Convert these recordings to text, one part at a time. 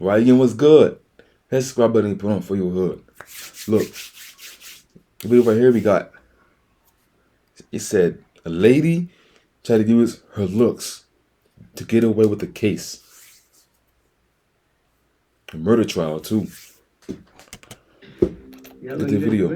Ryan was good. Let's subscribe button and put on for your hood. Look, the video right here we got. It said a lady tried to use her looks to get away with the case. A murder trial too. Yeah, the video.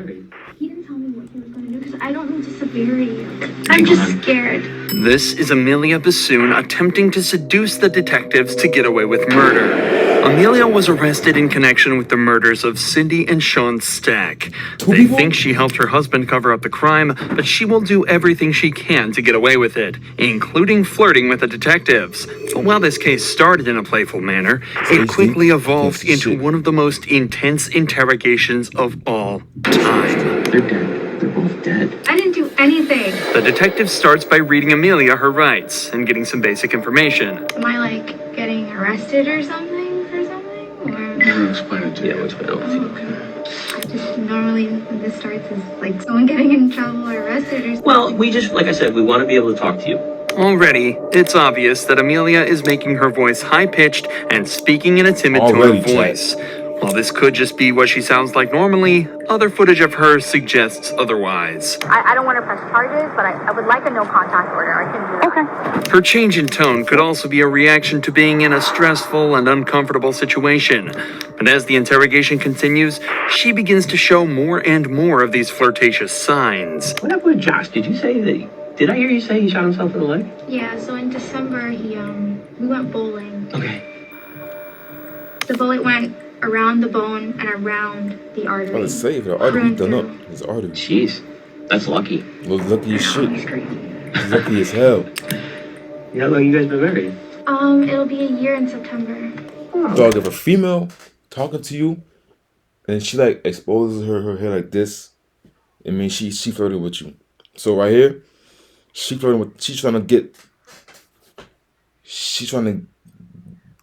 He didn't tell me what he was going to do because I don't know the severity. I'm just scared. This is Amelia Bassoon attempting to seduce the detectives to get away with murder. Amelia was arrested in connection with the murders of Cindy and Sean Stack. They think she helped her husband cover up the crime, but she will do everything she can to get away with it, including flirting with the detectives. But while this case started in a playful manner, it quickly evolved into one of the most intense interrogations of all time. They're dead. They're both dead. I didn't do anything. The detective starts by reading Amelia her rights and getting some basic information. Am I like getting arrested or something for something? Or I'll explain it to you. Yeah, explain it to you. Just normally when this starts is like someone getting in trouble or arrested or something. Well, we just, like I said, we want to be able to talk to you. Already, it's obvious that Amelia is making her voice high-pitched and speaking in a timid tone of voice. While this could just be what she sounds like normally, other footage of her suggests otherwise. I don't want to press charges, but I would like a no contact order. I can do that. Okay. Her change in tone could also be a reaction to being in a stressful and uncomfortable situation. But as the interrogation continues, she begins to show more and more of these flirtatious signs. What happened with Josh? Did you say that? Did I hear you say he shot himself in the leg? Yeah, so in December we went bowling. Okay. The bullet went around the bone and around the artery. I was saying, the artery done up. His artery. Jeez, that's lucky. Well, lucky as shit. He's crazy. He's lucky as hell. How long you guys been married? It'll be a year in September. Dog, if a female talking to you and she like exposes her hair like this, I mean she flirting with you. So right here, she's trying to get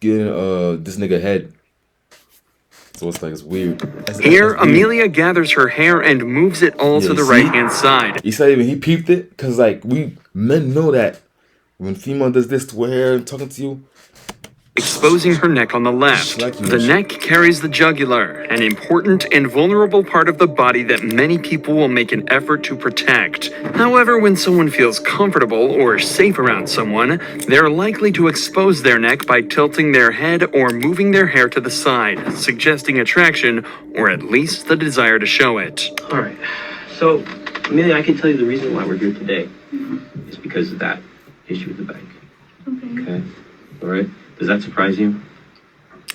in this nigga head. So it's like, it's weird. Here, Amelia gathers her hair and moves it all to the right-hand side. He said even he peeped it, because like, we men know that when female does this to her hair and talking to you, exposing her neck on the left. The neck carries the jugular, an important and vulnerable part of the body that many people will make an effort to protect. However, when someone feels comfortable or safe around someone, they're likely to expose their neck by tilting their head or moving their hair to the side, suggesting attraction or at least the desire to show it. All right. So, Amelia, I can tell you the reason why we're here today is because of that issue with the bank. Okay. All right. Does that surprise you?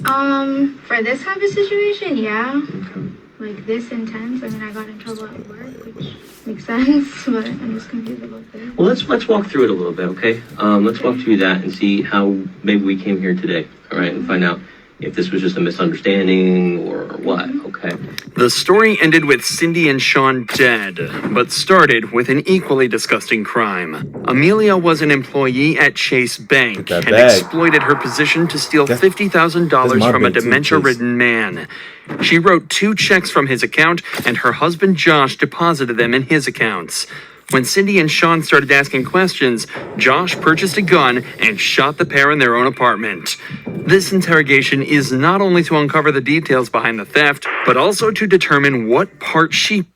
For this type of situation, yeah. Okay. Like this intense. I mean, I got in trouble at work, which makes sense, but I'm just confused about this. Well, let's walk through it a little bit, okay? Let's walk through that and see how maybe we came here today, all right? And find out if this was just a misunderstanding or what, okay? The story ended with Cindy and Sean dead, but started with an equally disgusting crime. Amelia was an employee at Chase Bank and exploited her position to steal $50,000 from a dementia-ridden man. She wrote 2 checks from his account, and her husband Josh deposited them in his accounts. When Cindy and Sean started asking questions, Josh purchased a gun and shot the pair in their own apartment. This interrogation is not only to uncover the details behind the theft, but also to determine what part she...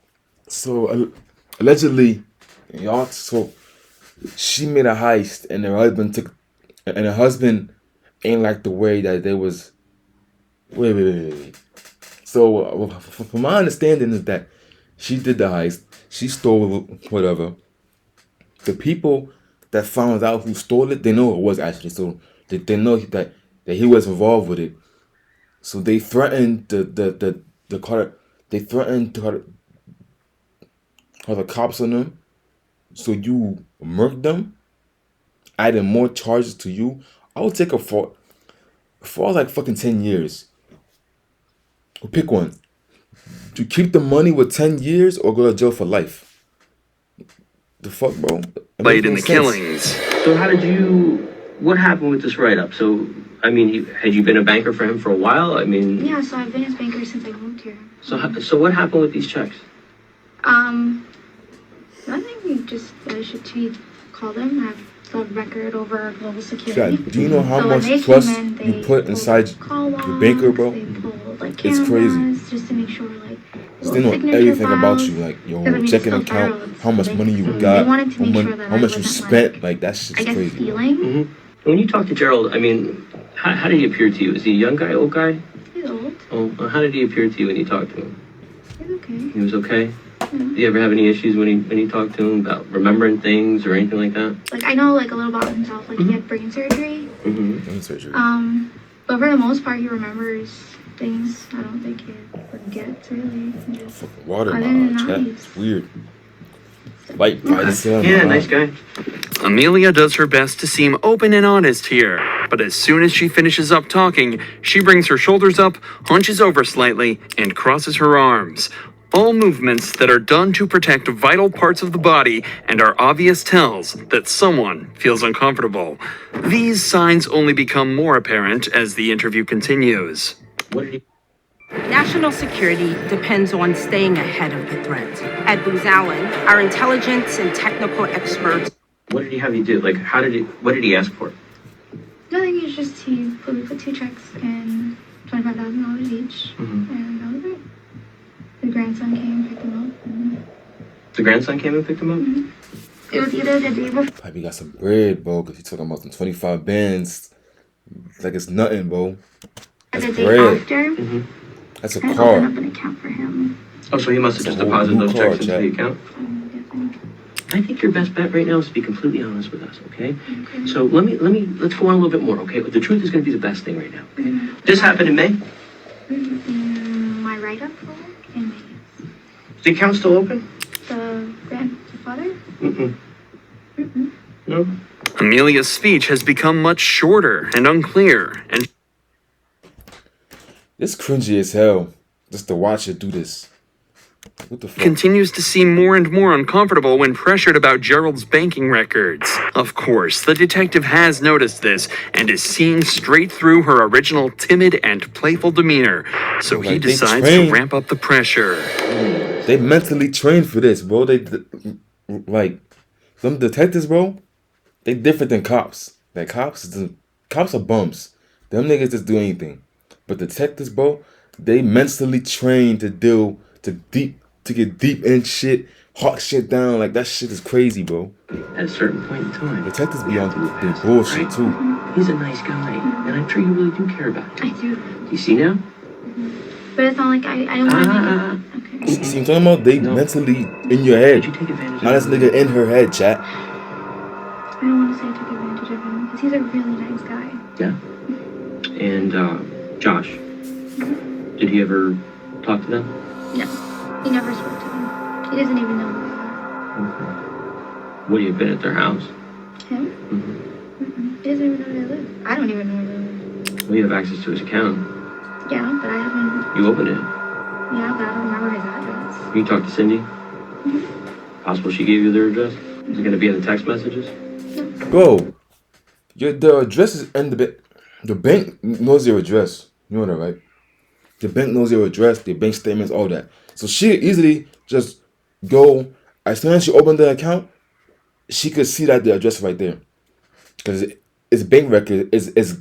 So, allegedly, she made a heist and her husband ain't like the way that they was... Wait. So, from my understanding is that she did the heist. She stole whatever. The people that found out who stole it, they know it was actually. So they know that he was involved with it. So they threatened the car. They threatened to call the cops on them. So you murked them, adding more charges to you. I would take a for like fucking 10 years. Or pick one. To keep the money with 10 years or go to jail for life. The fuck, bro? Played in the killings. So what happened with this write-up? So, I mean, had you been a banker for him for a while? I mean... Yeah, so I've been his banker since I moved here. So what happened with these checks? Nothing, I should call them. the record over global security. Shad, do you know how So when much they trust came in, you they put pulled, inside like, call your banker, logs, bro? they pulled like It's cameras crazy. just to make sure like They know signature everything about files. you, like your Because I whole mean, it's checking still account, federal. It's how the much bank, money you so they got, wanted to make sure that how I much you wasn't spent. like, Like that I shit's guess, crazy. stealing. Mm-hmm. When you talk to Gerald, I mean, how did he appear to you? Is he a young guy, old guy? He's old. Oh, well, how did he appear to you when you talked to him? He's okay. He was okay? Yeah. Do you ever have any issues when you talk to him about remembering things or anything like that? Like I know like a little about himself. Like he had brain surgery. Mm-hmm. Surgery. But for the most part, he remembers things. I don't think he forgets really. Just Fucking water other in than my that, chat. he's- It's weird. Light by the sun. Yeah, nice guy. Amelia does her best to seem open and honest here, but as soon as she finishes up talking, she brings her shoulders up, hunches over slightly, and crosses her arms. All movements that are done to protect vital parts of the body and are obvious tells that someone feels uncomfortable. These signs only become more apparent as the interview continues. What did he... National security depends on staying ahead of the threat. At Booz Allen, our intelligence and technical experts. What did he have you do? Like, what did he ask for? Nothing. It's just we put 2 checks and $25,000 each, and that was it. The grandson came, picked him up. And... The grandson came and picked him up? It was either the day before. Probably got some bread, bro, because he talking about some 25 bands. Like it's nothing, bro. That's The day bread. after, That's a I car. opened up an account for him. Oh, so he must have It's a just whole deposited new those car, checks into Chad. the account? I'm guessing. I think your best bet right now is to be completely honest with us, okay? So let's go on a little bit more, okay? The truth is going to be the best thing right now, okay? This happened in May? My write-up for work in May. Is the account still open? The grandfather? No? Amelia's speech has become much shorter and unclear, and It's cringy as hell just to watch her do this. What the fuck? continues to seem more and more uncomfortable when pressured about Gerald's banking records. Of course, the detective has noticed this and is seeing straight through her original timid and playful demeanor, so he Like, they decides to trained- ramp up the pressure. They mentally trained for this, bro. Like them detectives, bro. They different than cops. Like cops are bums. Them niggas just do anything. But detectives, bro, they mentally trained to get deep in shit, hawk shit down. Like that shit is crazy, bro. At a certain point in time. Detectives be you on have to move their past it, bullshit right? too. He's a nice guy, and I'm sure you really do care about him. I do. You see now? But it's not like I don't want to make it. Okay. See what I'm talking about? They No. mentally in your head. Did you take advantage Now of this him? nigga in her head, chat. I don't want to say I took advantage of him because he's a really nice guy. Yeah. And Josh, did he ever talk to them? No, he never spoke to them. He doesn't even know who they are. Would he have been at their house? Him? He doesn't even know where they live. I don't even know where they live. Well, you have access to his account. Yeah, but I haven't. You opened it. Yeah, but I don't remember his address. You talked to Cindy? Possible she gave you their address? Is it going to be in the text messages? Bro, the address is in the bank. The bank knows your address. You know that, right? The bank knows your address, the bank statements, all that. So she could easily just go, as soon as she opened the account, she could see that the address right there. Because it's bank record, it's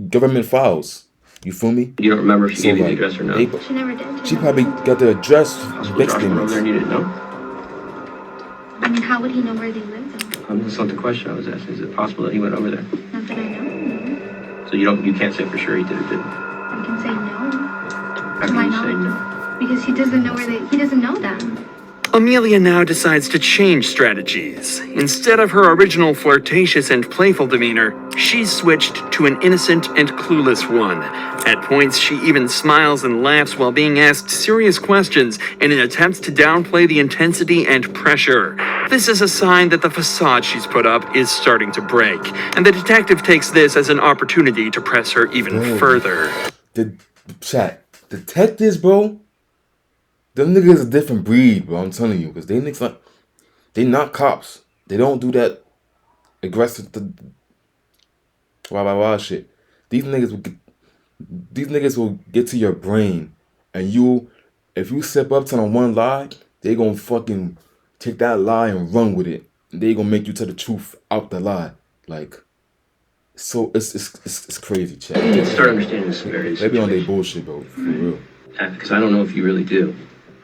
government files. You feel me? You don't remember if she So, gave you the like, address or not? She never did. she probably got the address, Possible bank Josh went over statements. there and you didn't know? I mean, how would he know where they live though? That's not the question I was asking. Is it possible that he went over there? Not that I know. No. So you can't say for sure he did or didn't? I can say no. How To my can you say knowledge. no? Because he doesn't know he doesn't know them. Amelia now decides to change strategies. Instead of her original flirtatious and playful demeanor, she's switched to an innocent and clueless one. At points, she even smiles and laughs while being asked serious questions in an attempt to downplay the intensity and pressure. This is a sign that the facade she's put up is starting to break, and the detective takes this as an opportunity to press her even further. The chat, detectives, bro. Them niggas a different breed, bro. I'm telling you, because they not cops. They don't do that aggressive, wah shit. These niggas will get to your brain, and if you step up to them one lie, they gonna fucking take that lie and run with it. And they gonna make you tell the truth out the lie. Like, so it's crazy, chat. You need to start understanding the severity. They be on their bullshit, bro, for real. Because I don't know if you really do.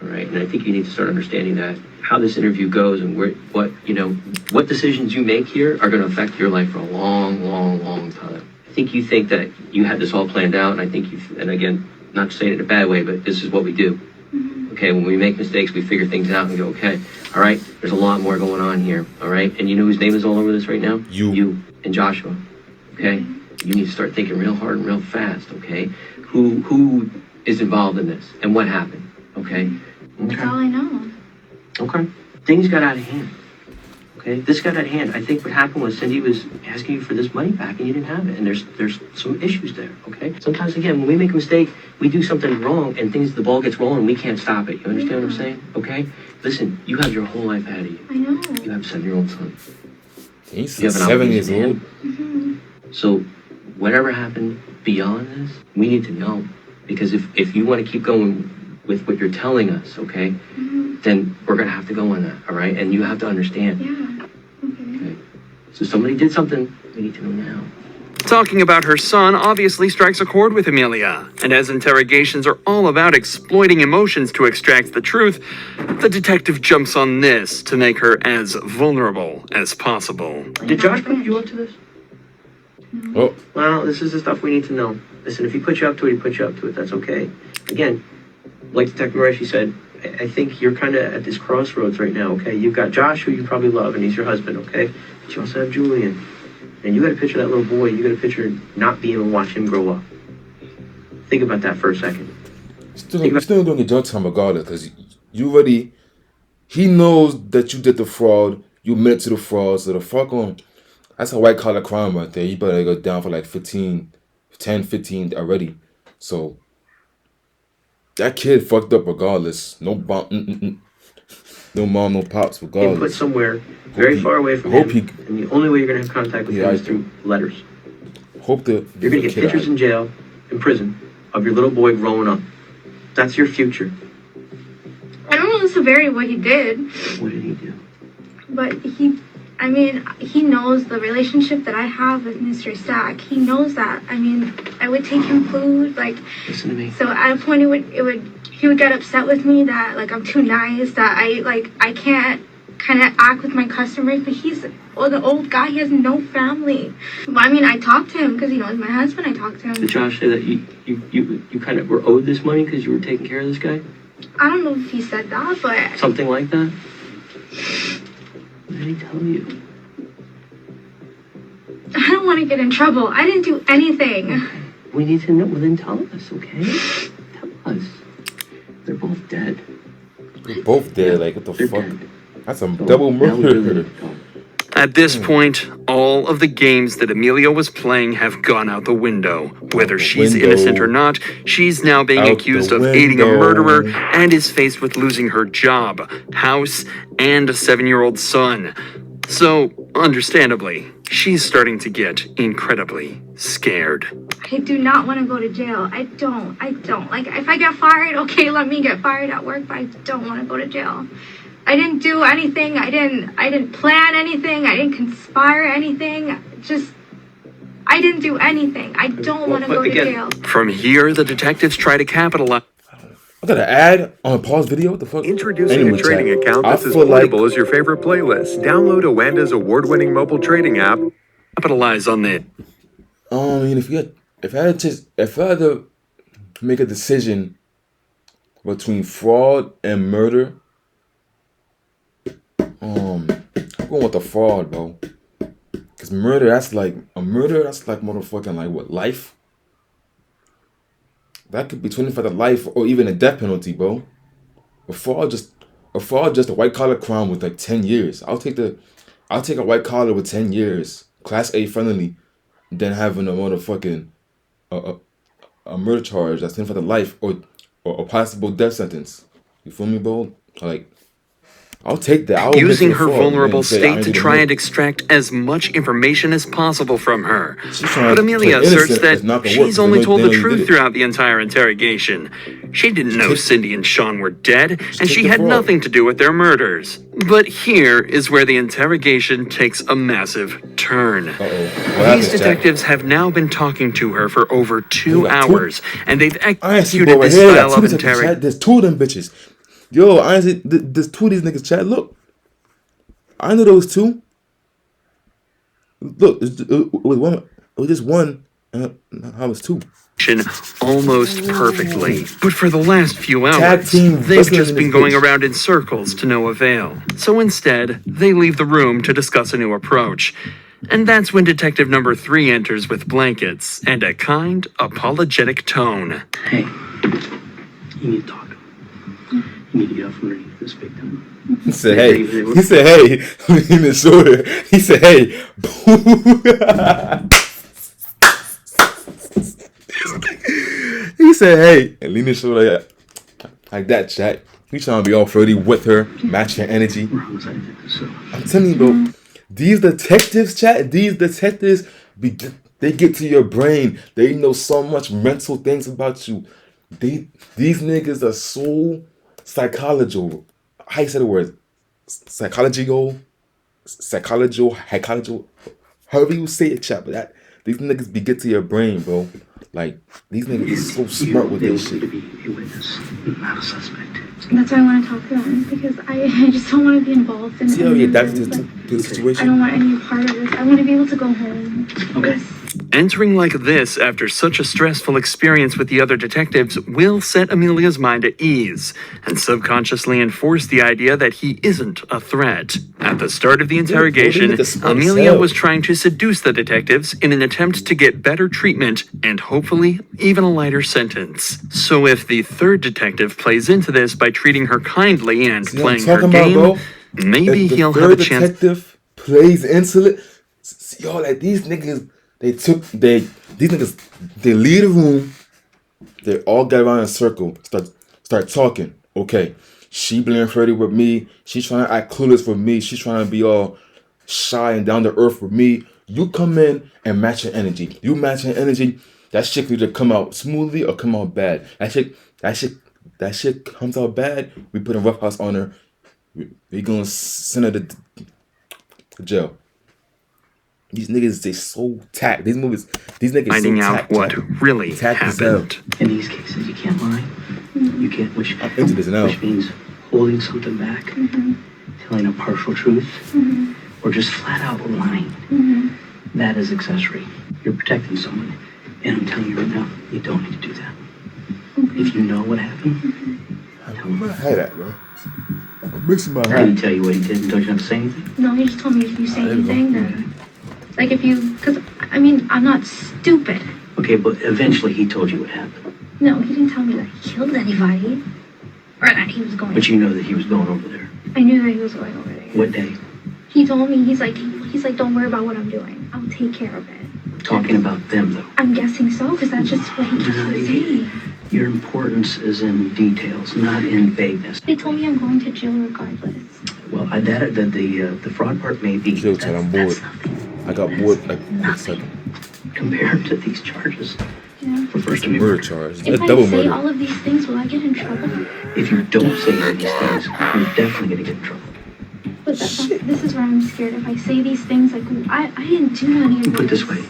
All right, and I think you need to start understanding that how this interview goes and what decisions you make here are going to affect your life for a long, long, long time. I think you think that you had this all planned out, and I think and again, not saying it in a bad way, but this is what we do. Okay, when we make mistakes, we figure things out and go, okay, all right, there's a lot more going on here, all right? And you know whose name is all over this right now? You and Joshua, okay? You need to start thinking real hard and real fast, okay? Who is involved in this and what happened, okay? That's all I know. Okay. Things got out of hand. Okay? This got out of hand. I think what happened was Cindy was asking you for this money back and you didn't have it. And there's some issues there. Okay? Sometimes, again, when we make a mistake, we do something wrong and the ball gets rolling and we can't stop it. You understand what I'm saying? Okay? Listen, you have your whole life ahead of you. I know. You have a 7-year-old son. He's 7 years old. So whatever happened beyond this, we need to know. Because if you want to keep going with what you're telling us, okay, then we're going to have to go on that, all right? And you have to understand. Yeah. Okay. So somebody did something, we need to know now. Talking about her son obviously strikes a chord with Amelia, and as interrogations are all about exploiting emotions to extract the truth, the detective jumps on this to make her as vulnerable as possible. Did Josh put you up to this? Oh. Well, this is the stuff we need to know. Listen, if he put you up to it, he put you up to it. That's okay. Again, like Detective Reshi said, I think you're kind of at this crossroads right now, okay? You've got Josh, who you probably love, and he's your husband, okay? But you also have Julian. And you got to picture that little boy. You got to picture not being able to watch him grow up. Think about that for a second. Still doing your job time regardless, because you already, he knows that you did the fraud, you admit to the fraud, so the fuck on. That's a white collar crime right there. You better go down for like 15 already. So that kid fucked up regardless. No mom, no pops regardless. He put somewhere very far away from him. And the only way you're gonna have contact with him is through letters. You're gonna get pictures in jail, in prison, of your little boy growing up. That's your future. I don't know the severity of what he did. What did he do? But he knows the relationship that I have with Mr. Stack. He knows that. I mean, I would take him food, like. Listen to me. So at a point, he would get upset with me that like I'm too nice, that I can't kind of act with my customers. But he's the old guy. He has no family. Well, I mean, I talked to him because he's my husband. I talked to him. Did Josh say that you kind of were owed this money because you were taking care of this guy? I don't know if he said that, but something like that. What did he tell you? I don't want to get in trouble. I didn't do anything. Okay. We need to know. Well, then tell us, okay? Tell us. They're both dead. They're both dead. Like, what the fuck? Dead. That's a double murder. At this point, all of the games that Amelia was playing have gone out the window. Whether she's innocent or not, she's now being accused of aiding a murderer and is faced with losing her job, house, and a 7-year-old son. So, understandably, she's starting to get incredibly scared. I do not want to go to jail. I don't. Like, if I get fired, okay, let me get fired at work, but I don't want to go to jail. I didn't do anything. I didn't plan anything. I didn't conspire anything. I didn't do anything. I don't want to go to jail. From here, the detectives try to capitalize. I got an ad on a pause video. What the fuck? Introducing a trading account that's as portable as your favorite playlist. Download Awanda's award-winning mobile trading app. Capitalize on that. I mean, if I had to make a decision between fraud and murder, I'm going with the fraud, bro. Cause murder, that's like motherfucking like what, life? That could be 25 to life or even a death penalty, bro. A fraud just a white collar crime with like 10 years. I'll take a white collar with 10 years, class A felony, than having a motherfucking a murder charge that's 25 to life or a possible death sentence. You feel me, bro? Like, I'll take that. Using her vulnerable state to try and extract as much information as possible from her. But Amelia asserts that she's only told the truth throughout the entire interrogation. She didn't know Cindy and Sean were dead, and she had nothing to do with their murders. But here is where the interrogation takes a massive turn. These detectives have now been talking to her for over 2 hours, and they've executed this style of interrogation. There's 2 of them bitches. Yo, honestly, there's 2 of these niggas, chat. Look, I know those 2. Look, it was just one, and I was 2. Almost perfectly. But for the last few hours, they've just been going around in circles to no avail. So instead, they leave the room to discuss a new approach. And that's when detective number 3 enters with blankets and a kind, apologetic tone. Hey, you need to talk to him. You need to get up from underneath this victim. He said, hey. He said, hey. In his shoulder. He said, hey. He said, hey. And lean his shoulder like that, chat. He trying to be all flirty with her, match her energy. I'm telling you, bro. These detectives, chat. These detectives, they get to your brain. They know so much mental things about you. These niggas are so psychological. How you say the word? Psychological, however you say it, chat. But these niggas be get to your brain, bro. Like, these niggas is so smart with this shit. To be a witness, not a suspect. That's why I want to talk to them, because I just don't want to be involved in see how you adapted to the situation? I don't want any part of this. I want to be able to go home. Okay. Entering like this after such a stressful experience with the other detectives will set Amelia's mind at ease and subconsciously enforce the idea that he isn't a threat. At the start of the interrogation, Amelia was trying to seduce the detectives in an attempt to get better treatment and hopefully even a lighter sentence. So if the 3rd detective plays into this by treating her kindly and playing her game, maybe he'll have a chance. If the 3rd detective plays into it, yo, like these niggas, these niggas, they leave the room, they all get around in a circle, start talking. Okay, she being flirty with me, she's trying to act clueless with me, she's trying to be all shy and down to earth with me. You come in and match your energy. You match your energy, that shit can either come out smoothly or come out bad. That shit comes out bad, we put a rough house on her, we gonna send her to jail. These niggas, they so tact. These niggas finding so out what really happened. In these cases, you can't lie. You can't, which means holding something back, telling a partial truth, or just flat out lying. That is accessory. You're protecting someone, and I'm telling you right now, you don't need to do that. If you know what happened, tell me. I had that, bro. I'm missing my I hat. didn't tell you what he did. Don't you have to say anything? No, he just told me if you say anything, then... Like because, I mean, I'm not stupid. Okay, but eventually he told you what happened. No, he didn't tell me that he killed anybody. Or that he was going. But you know that he was going over there. I knew that he was going over there. What day? He told me, he's like, don't worry about what I'm doing. I'll take care of it. Talking about them, though. I'm guessing so, because that's just what he keeps saying. Your importance is in details, not in vagueness. They told me I'm going to jail regardless. Well, the fraud part may be. Chill, Chad, I'm bored. I got bored like a second. Compared to these charges. Yeah. For first degree murder charge. If a double I say murder. all of these things, will I get in trouble? If you don't say any of these things, you're definitely going to get in trouble. But this is where I'm scared. If I say these things, like, I didn't do any of this. Put it this way.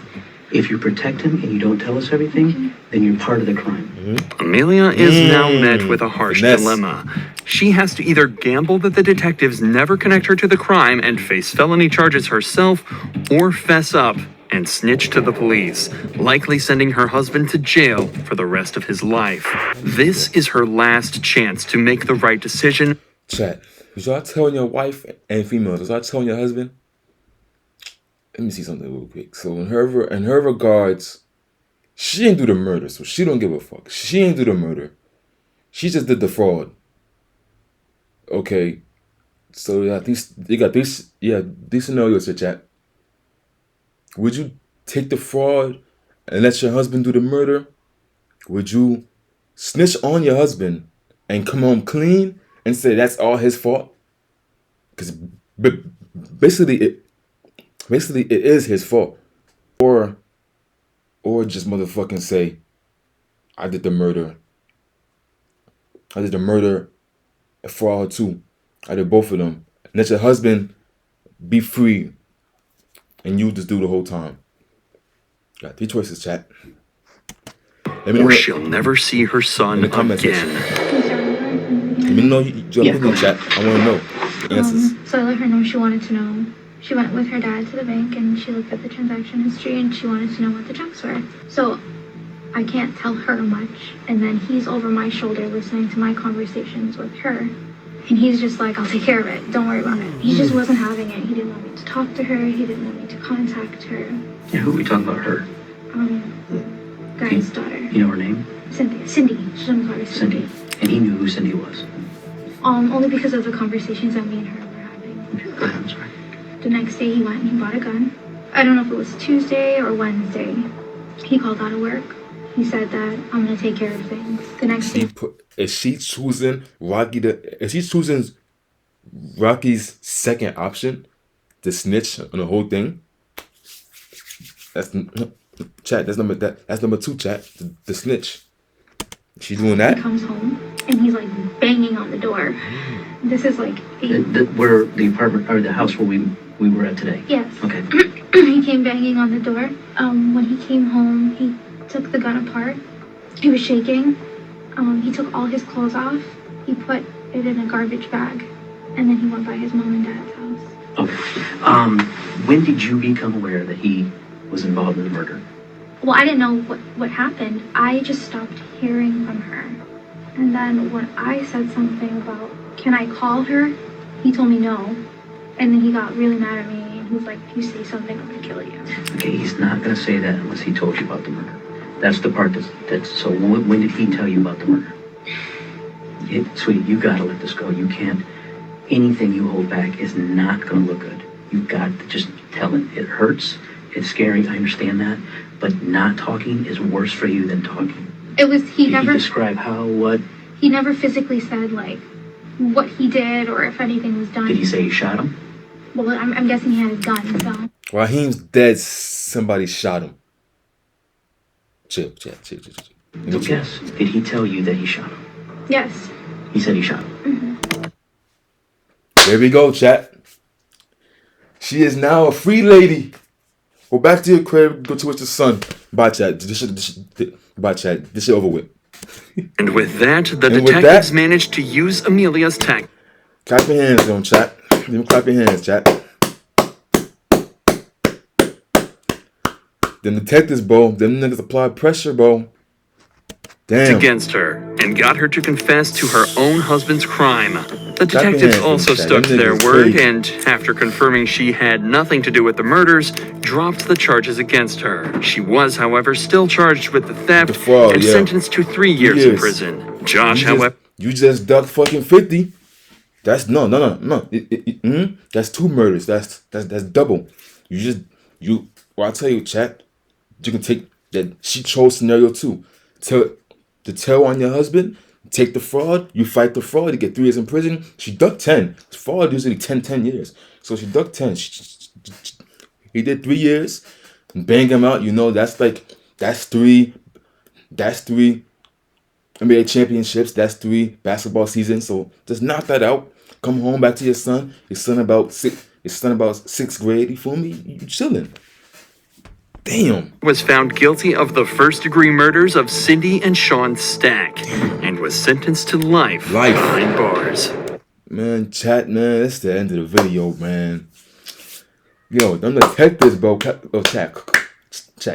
If you protect him and you don't tell us everything, then you're part of the crime. Amelia is now met with a harsh dilemma. She has to either gamble that the detectives never connect her to the crime and face felony charges herself, or fess up and snitch to the police, likely sending her husband to jail for the rest of his life. This is her last chance to make the right decision. Chat, was y'all telling your wife and females, was y'all telling your husband? Let me see something real quick. So in her regards, she didn't do the murder, so she don't give a fuck. She didn't do the murder. She just did the fraud. Okay. So you got these scenarios here, chat. Would you take the fraud and let your husband do the murder? Would you snitch on your husband and come home clean and say that's all his fault? Because basically it is his fault. Or just motherfucking say, I did the murder I did the murder for her too. I did both of them. And let your husband be free, and you just do the whole time. Got 3 choices, chat. Let me know. Or she'll never see her son again. Let me know your opinion, chat. I want to know the answers. So I let her know she wanted to know. She went with her dad to the bank and she looked at the transaction history and she wanted to know what the checks were. So I can't tell her much. And then he's over my shoulder listening to my conversations with her. And he's just like, I'll take care of it. Don't worry about it. He just wasn't having it. He didn't want me to talk to her. He didn't want me to contact her. Yeah, who are we talking about, her? Guy's daughter. You know her name? Cindy. She's on the Cindy. And he knew who Cindy was? Only because of the conversations that me and her were having. Okay, go ahead, I'm sorry. The next day he went and he bought a gun. I don't know if it was Tuesday or Wednesday. He called out of work. He said that I'm gonna take care of things. The next day. Is she choosing Rocky's second option to snitch on the whole thing? That's chat. That's number 2, chat. The snitch. She doing that? He comes home and he's like banging on the door. This is like where the apartment or the house where we were at today. Yes. Okay. He came banging on the door. When he came home, he took the gun apart. He was shaking. He took all his clothes off. He put it in a garbage bag, and then he went by his mom and dad's house. Okay. When did you become aware that he was involved in the murder? Well, I didn't know what happened. I just stopped hearing from her. And then when I said something about, can I call her? He told me no. And then he got really mad at me. And he was like, if you say something, I'm going to kill you. Okay, he's not going to say that unless he told you about the murder. That's the part that's so when did he tell you about the murder? Sweetie, you got to let this go. You can't. Anything you hold back is not going to look good. You got to just tell it. It hurts. It's scary. I understand that. But not talking is worse for you than talking. He never describe how, what? He never physically said, like, what he did or if anything was done. Did he say he shot him? Well, I'm guessing he had his gun, so. Raheem's dead. Somebody shot him. Chill. So guess. Did he tell you that he shot him? Yes. He said he shot him. There we go, chat. She is now a free lady. Go back to your crib. Go to your son. Bye, chat. Bye, chat. This shit over with. And with that, the detectives managed to use Amelia's tech. Clap your hands on, chat. Clap your hands, chat. Them detectives, bro. Them niggas applied pressure, bro. Damn. Against her and got her to confess to her own husband's crime. The detectives also stuck to their word and, after confirming she had nothing to do with the murders, dropped the charges against her. She was, however, still charged with the theft and sentenced to 3 years in prison. Josh, however... You just ducked fucking 50. That's... No. That's 2 murders. That's double. Well, I'll tell you, chat. You can take that she chose scenario 2. Tell on your husband, take the fraud, you fight the fraud, you get 3 years in prison. She ducked 10. Fraud usually 10 years. So she ducked 10. He did 3 years. And bang him out, that's 3 NBA championships, that's 3 basketball seasons. So just knock that out. Come home back to your son. Your son about 6th grade, you feel me? You chilling. Damn. Was found guilty of the first-degree murders of Cindy and Sean Stack and was sentenced to life behind bars. Man, chat, man, that's the end of the video, man. Yo, them detectives, bro. Chat,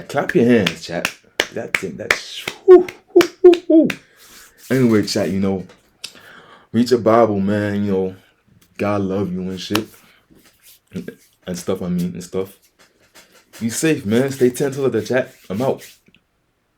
clap your hands, chat. That's Anyway, chat, read your Bible, man. God love you and shit. And stuff, and stuff. Be safe, man. Stay 10 to the chat. I'm out.